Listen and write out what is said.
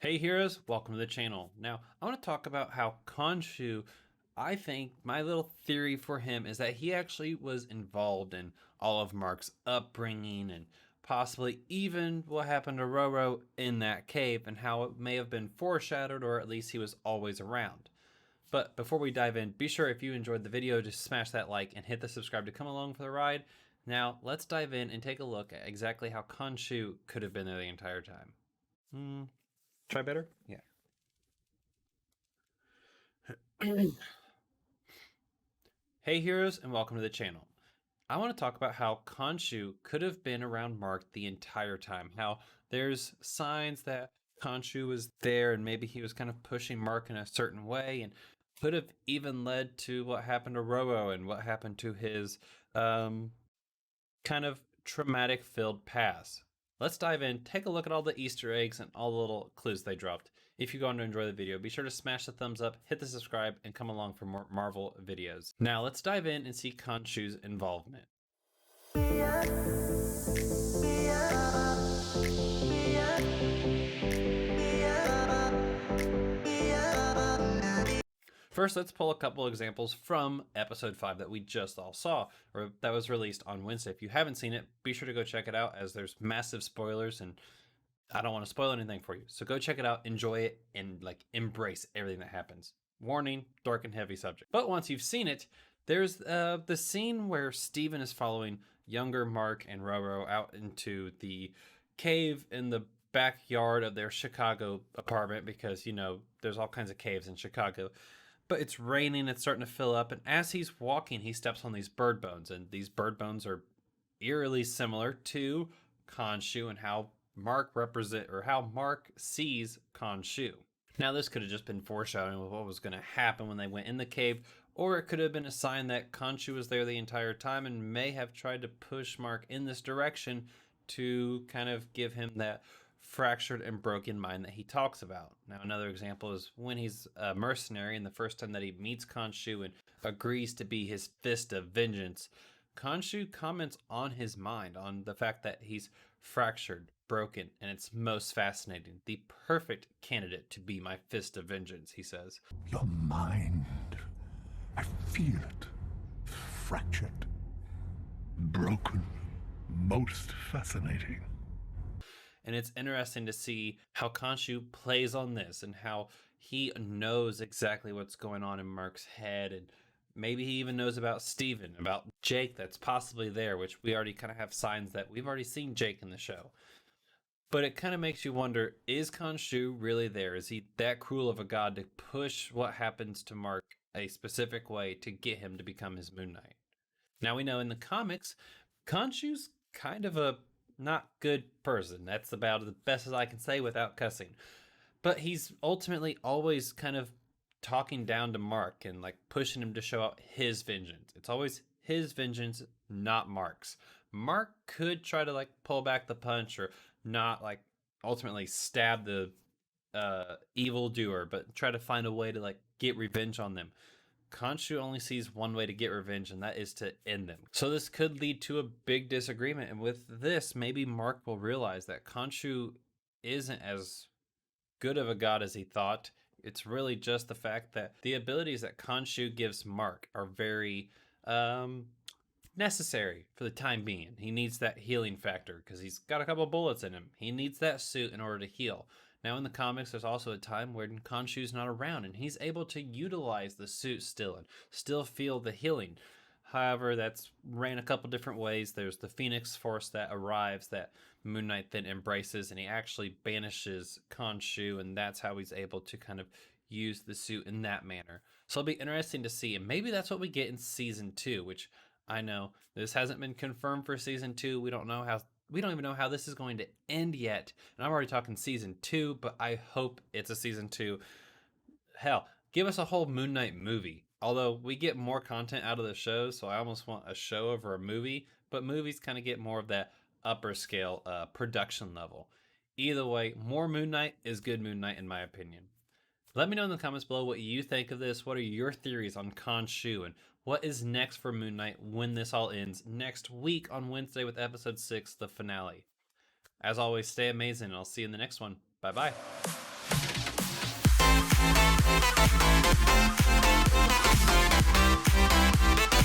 Hey heroes, welcome to the channel. Now, I want to talk about how Khonshu, I think my little theory for him is that he actually was involved in all of Marc's upbringing and possibly even what happened to Roro in that cave and how it may have been foreshadowed, or at least he was always around. But before we dive in, be sure if you enjoyed the video to smash that like and hit the subscribe to come along for the ride. Now, let's dive in and take a look at exactly how Khonshu could have been there the entire time. Try better? Yeah. Hey heroes, and welcome to the channel. I want to talk about how Khonshu could have been around Marc the entire time. How there's signs that Khonshu was there and maybe he was kind of pushing Marc in a certain way and could have even led to what happened to Roro and what happened to his kind of traumatic filled past. Let's dive in, take a look at all the Easter eggs and all the little clues they dropped. If you're going to enjoy the video, be sure to smash the thumbs up, hit the subscribe, and come along for more Marvel videos. Now let's dive in and see Khonshu's involvement. First, let's pull a couple examples from episode 5 that we just all saw, or that was released on Wednesday. If you haven't seen it, be sure to go check it out, as there's massive spoilers and I don't want to spoil anything for you. So go check it out, enjoy it, and like embrace everything that happens. Warning, dark and heavy subject. But once you've seen it, there's the scene where Steven is following younger Marc and Roro out into the cave in the backyard of their Chicago apartment, because, you know, there's all kinds of caves in Chicago. But it's raining, it's starting to fill up, and as he's walking, he steps on these bird bones, and these bird bones are eerily similar to Khonshu and how how Marc sees Khonshu. Now, this could have just been foreshadowing with what was going to happen when they went in the cave, or it could have been a sign that Khonshu was there the entire time and may have tried to push Marc in this direction to kind of give him that fractured and broken mind that he talks about. Now, another example is when he's a mercenary and the first time that he meets Khonshu and agrees to be his fist of vengeance, Khonshu comments on his mind, on the fact that he's fractured, broken, and it's most fascinating. The perfect candidate to be my fist of vengeance, he says. Your mind, I feel it. Fractured, broken, most fascinating. And it's interesting to see how Khonshu plays on this and how he knows exactly what's going on in Marc's head, and maybe he even knows about Steven, about Jake that's possibly there, which we already kind of have signs that we've already seen Jake in the show. But it kind of makes you wonder, is Khonshu really there? Is he that cruel of a god to push what happens to Marc a specific way to get him to become his Moon Knight? Now, we know in the comics, Khonshu's kind of a not good person. That's about the best as I can say without cussing. But he's ultimately always kind of talking down to Marc and like pushing him to show out his vengeance. It's always his vengeance, not Marc's. Marc could try to like pull back the punch or not like ultimately stab the evil doer, but try to find a way to like get revenge on them. Khonshu only sees one way to get revenge, and that is to end them. So this could lead to a big disagreement, and with this, maybe Marc will realize that Khonshu isn't as good of a god as he thought. It's really just the fact that the abilities that Khonshu gives Marc are very necessary for the time being. He needs that healing factor because he's got a couple bullets in him. He needs that suit in order to heal. Now, in the comics, there's also a time when Khonshu's not around, and he's able to utilize the suit still and still feel the healing. However, that's ran a couple different ways. There's the Phoenix Force that arrives that Moon Knight then embraces, and he actually banishes Khonshu, and that's how he's able to kind of use the suit in that manner. So it'll be interesting to see, and maybe that's what we get in season 2, which I know this hasn't been confirmed for season 2. We don't even know how this is going to end yet. And I'm already talking season 2, but I hope it's a season 2. Hell, give us a whole Moon Knight movie. Although we get more content out of the show, so I almost want a show over a movie, but movies kind of get more of that upper scale production level. Either way, more Moon Knight is good Moon Knight in my opinion. Let me know in the comments below what you think of this. What are your theories on Khonshu, and what is next for Moon Knight when this all ends next week on Wednesday with episode 6, the finale. As always, stay amazing, and I'll see you in the next one. Bye-bye.